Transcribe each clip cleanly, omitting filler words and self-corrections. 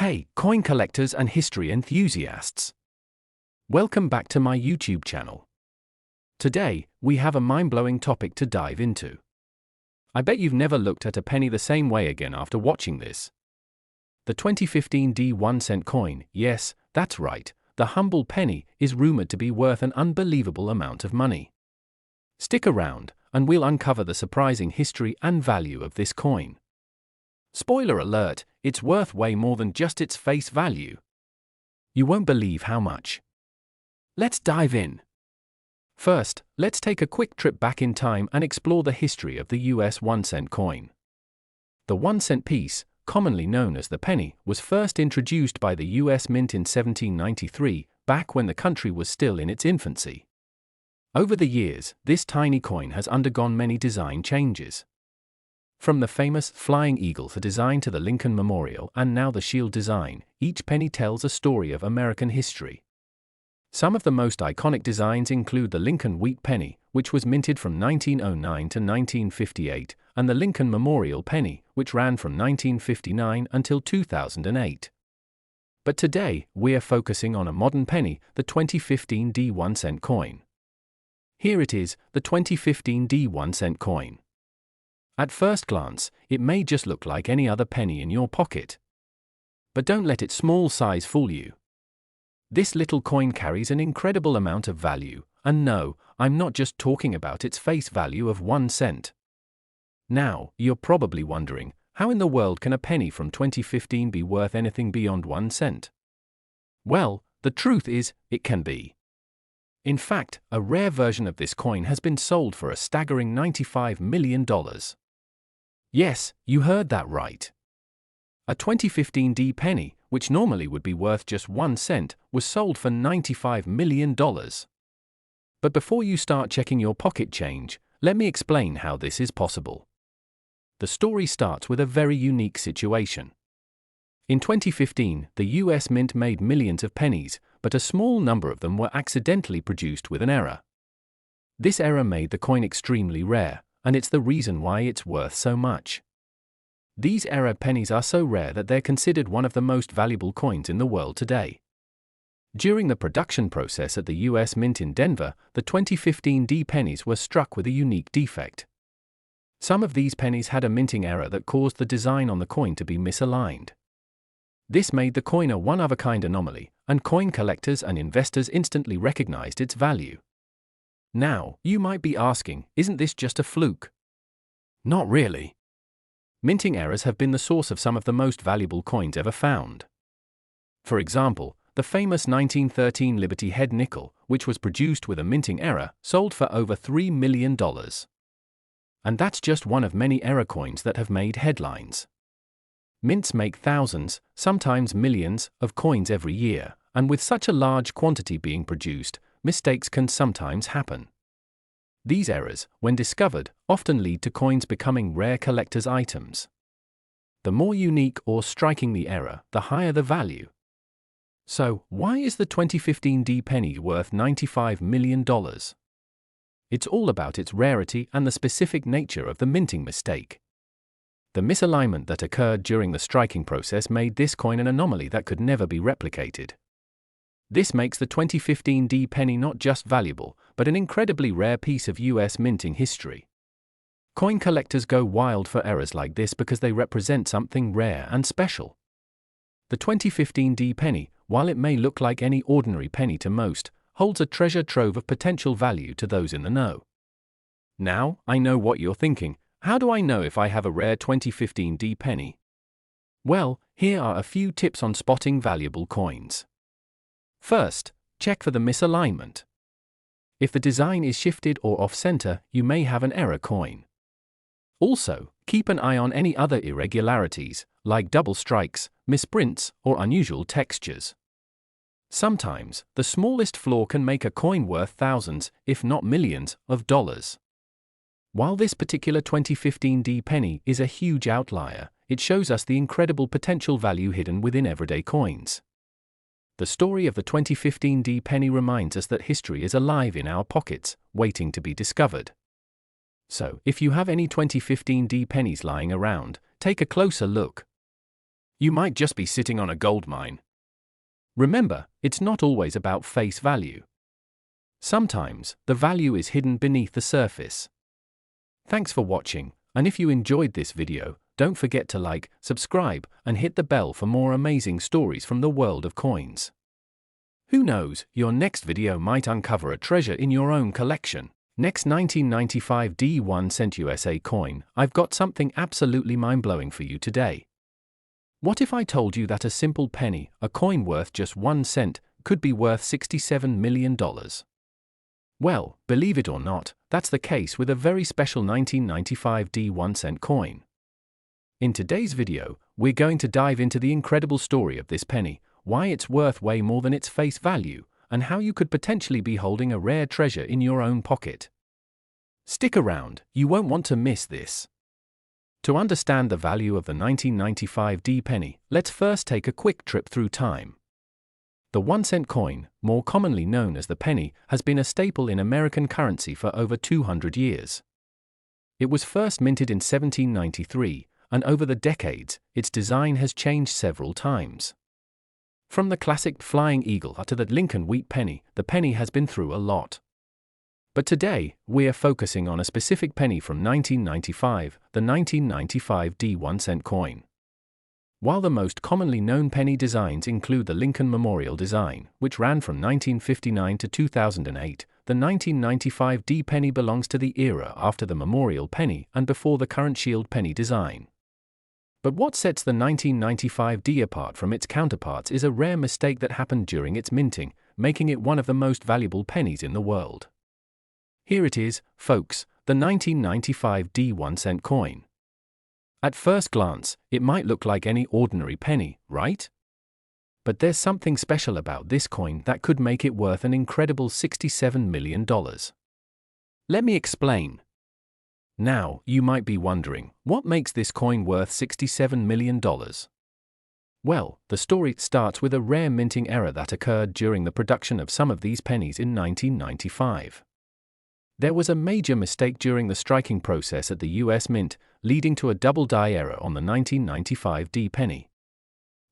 Hey, coin collectors and history enthusiasts! Welcome back to my YouTube channel. Today, we have a mind-blowing topic to dive into. I bet you've never looked at a penny the same way again after watching this. The 2015 1-cent coin, yes, that's right, the humble penny, is rumored to be worth an unbelievable amount of money. Stick around, and we'll uncover the surprising history and value of this coin. Spoiler alert, it's worth way more than just its face value. You won't believe how much. Let's dive in. First, let's take a quick trip back in time and explore the history of the US 1-cent coin. The 1-cent piece, commonly known as the penny, was first introduced by the US Mint in 1793, back when the country was still in its infancy. Over the years, this tiny coin has undergone many design changes. From the famous Flying Eagle design to the Lincoln Memorial and now the Shield design, each penny tells a story of American history. Some of the most iconic designs include the Lincoln Wheat penny, which was minted from 1909 to 1958, and the Lincoln Memorial penny, which ran from 1959 until 2008. But today, we're focusing on a modern penny, the 2015 1-cent coin. Here it is, the 2015 1-cent coin. At first glance, it may just look like any other penny in your pocket. But don't let its small size fool you. This little coin carries an incredible amount of value, and no, I'm not just talking about its face value of 1 cent. Now, you're probably wondering, how in the world can a penny from 2015 be worth anything beyond 1 cent? Well, the truth is, it can be. In fact, a rare version of this coin has been sold for a staggering $95 million. Yes, you heard that right. A 2015 penny, which normally would be worth just 1 cent, was sold for $95 million. But before you start checking your pocket change, let me explain how this is possible. The story starts with a very unique situation. In 2015, the US Mint made millions of pennies, but a small number of them were accidentally produced with an error. This error made the coin extremely rare, and it's the reason why it's worth so much. These error pennies are so rare that they're considered one of the most valuable coins in the world today. During the production process at the US Mint in Denver, the 2015 pennies were struck with a unique defect. Some of these pennies had a minting error that caused the design on the coin to be misaligned. This made the coin a one-of-a-kind anomaly, and coin collectors and investors instantly recognized its value. Now, you might be asking, isn't this just a fluke? Not really. Minting errors have been the source of some of the most valuable coins ever found. For example, the famous 1913 Liberty Head nickel, which was produced with a minting error, sold for over $3 million. And that's just one of many error coins that have made headlines. Mints make thousands, sometimes millions, of coins every year, and with such a large quantity being produced, mistakes can sometimes happen. These errors, when discovered, often lead to coins becoming rare collector's items. The more unique or striking the error, the higher the value. So, why is the 2015 penny worth $95 million? It's all about its rarity and the specific nature of the minting mistake. The misalignment that occurred during the striking process made this coin an anomaly that could never be replicated. This makes the 2015 penny not just valuable, but an incredibly rare piece of US minting history. Coin collectors go wild for errors like this because they represent something rare and special. The 2015 penny, while it may look like any ordinary penny to most, holds a treasure trove of potential value to those in the know. Now, I know what you're thinking. How do I know if I have a rare 2015 penny? Well, here are a few tips on spotting valuable coins. First, check for the misalignment. If the design is shifted or off-center, you may have an error coin. Also, keep an eye on any other irregularities, like double strikes, misprints, or unusual textures. Sometimes, the smallest flaw can make a coin worth thousands, if not millions, of dollars. While this particular 2015 penny is a huge outlier, it shows us the incredible potential value hidden within everyday coins. The story of the 2015 penny reminds us that history is alive in our pockets, waiting to be discovered. So, if you have any 2015 pennies lying around, take a closer look. You might just be sitting on a gold mine. Remember, it's not always about face value. Sometimes, the value is hidden beneath the surface. Thanks for watching, and if you enjoyed this video, don't forget to like, subscribe, and hit the bell for more amazing stories from the world of coins. Who knows, your next video might uncover a treasure in your own collection. Next 1995 D1 cent USA coin. I've got something absolutely mind-blowing for you today. What if I told you that a simple penny, a coin worth just 1 cent, could be worth $67 million? Well, believe it or not, that's the case with a very special 1995 D1 cent coin. In today's video, we're going to dive into the incredible story of this penny, why it's worth way more than its face value, and how you could potentially be holding a rare treasure in your own pocket. Stick around, you won't want to miss this. To understand the value of the 1995 D penny, let's first take a quick trip through time. The 1 cent coin, more commonly known as the penny, has been a staple in American currency for over 200 years. It was first minted in 1793, and over the decades, its design has changed several times. From the classic flying eagle to the Lincoln wheat penny, the penny has been through a lot. But today, we're focusing on a specific penny from 1995, the 1995 D1 cent coin. While the most commonly known penny designs include the Lincoln Memorial design, which ran from 1959 to 2008, the 1995 D penny belongs to the era after the Memorial penny and before the current Shield penny design. But what sets the 1995 D apart from its counterparts is a rare mistake that happened during its minting, making it one of the most valuable pennies in the world. Here it is, folks, the 1995 D1 cent coin. At first glance, it might look like any ordinary penny, right? But there's something special about this coin that could make it worth an incredible $67 million. Let me explain. Now, you might be wondering, what makes this coin worth $67 million? Well, the story starts with a rare minting error that occurred during the production of some of these pennies in 1995. There was a major mistake during the striking process at the US Mint, leading to a double die error on the 1995 D penny.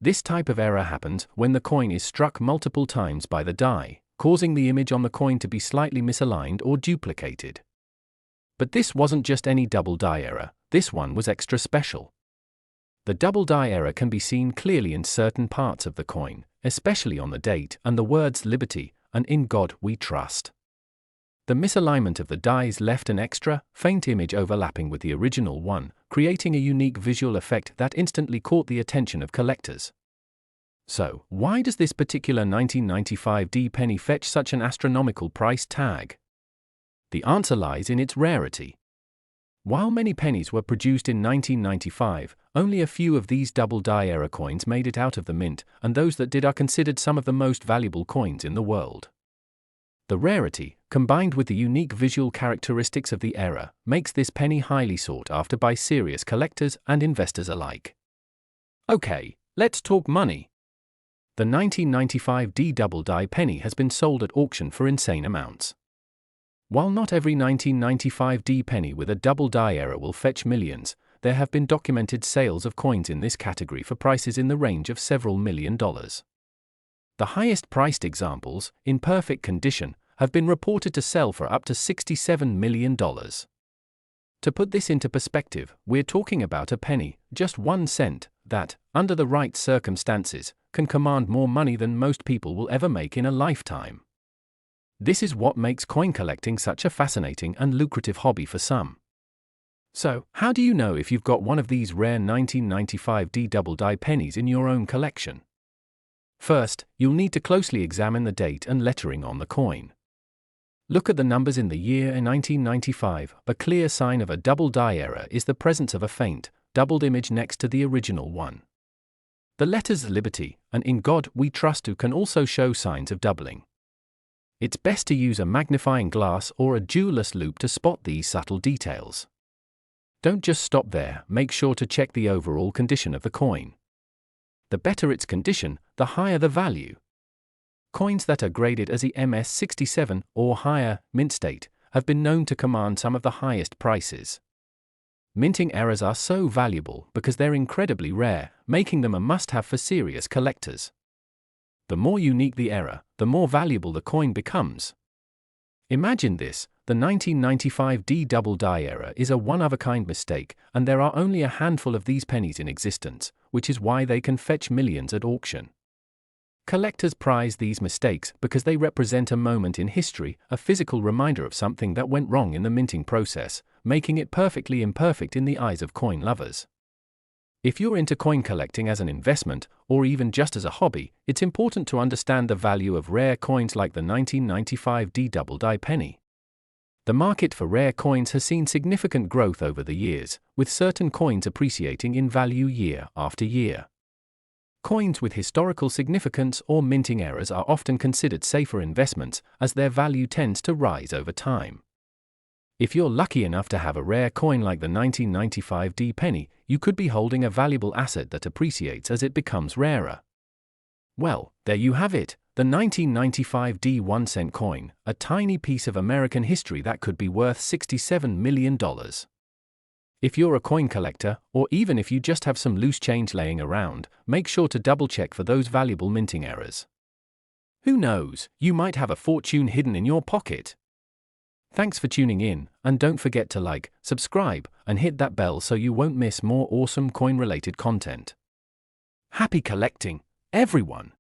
This type of error happens when the coin is struck multiple times by the die, causing the image on the coin to be slightly misaligned or duplicated. But this wasn't just any double die error, this one was extra special. The double die error can be seen clearly in certain parts of the coin, especially on the date and the words Liberty and In God We Trust. The misalignment of the dies left an extra, faint image overlapping with the original one, creating a unique visual effect that instantly caught the attention of collectors. So, why does this particular 1995 D penny fetch such an astronomical price tag? The answer lies in its rarity. While many pennies were produced in 1995, only a few of these double die error coins made it out of the mint, and those that did are considered some of the most valuable coins in the world. The rarity, combined with the unique visual characteristics of the error, makes this penny highly sought after by serious collectors and investors alike. Okay, let's talk money. The 1995 D double die penny has been sold at auction for insane amounts. While not every 1995 D penny with a double die error will fetch millions, there have been documented sales of coins in this category for prices in the range of several $1 million. The highest priced examples, in perfect condition, have been reported to sell for up to $67 million. To put this into perspective, we're talking about a penny, just 1 cent, that, under the right circumstances, can command more money than most people will ever make in a lifetime. This is what makes coin collecting such a fascinating and lucrative hobby for some. So, how do you know if you've got one of these rare 1995 D double die pennies in your own collection? First, you'll need to closely examine the date and lettering on the coin. Look at the numbers in the year 1995. A clear sign of a double die error is the presence of a faint, doubled image next to the original one. The letters Liberty and In God We Trust can also show signs of doubling. It's best to use a magnifying glass or a jeweler's loupe to spot these subtle details. Don't just stop there, make sure to check the overall condition of the coin. The better its condition, the higher the value. Coins that are graded as the MS67 or higher, mint state, have been known to command some of the highest prices. Minting errors are so valuable because they're incredibly rare, making them a must-have for serious collectors. The more unique the error, the more valuable the coin becomes. Imagine this: the 1995 D double die error is a one-of-a-kind mistake, and there are only a handful of these pennies in existence, which is why they can fetch millions at auction. Collectors prize these mistakes because they represent a moment in history, a physical reminder of something that went wrong in the minting process, making it perfectly imperfect in the eyes of coin lovers. If you're into coin collecting as an investment, or even just as a hobby, it's important to understand the value of rare coins like the 1995 D double die penny. The market for rare coins has seen significant growth over the years, with certain coins appreciating in value year after year. Coins with historical significance or minting errors are often considered safer investments, as their value tends to rise over time. If you're lucky enough to have a rare coin like the 1995 D penny, you could be holding a valuable asset that appreciates as it becomes rarer. Well, there you have it, the 1995 D 1-cent coin, a tiny piece of American history that could be worth $67 million. If you're a coin collector, or even if you just have some loose change laying around, make sure to double-check for those valuable minting errors. Who knows, you might have a fortune hidden in your pocket. Thanks for tuning in, and don't forget to like, subscribe, and hit that bell so you won't miss more awesome coin-related content. Happy collecting, everyone!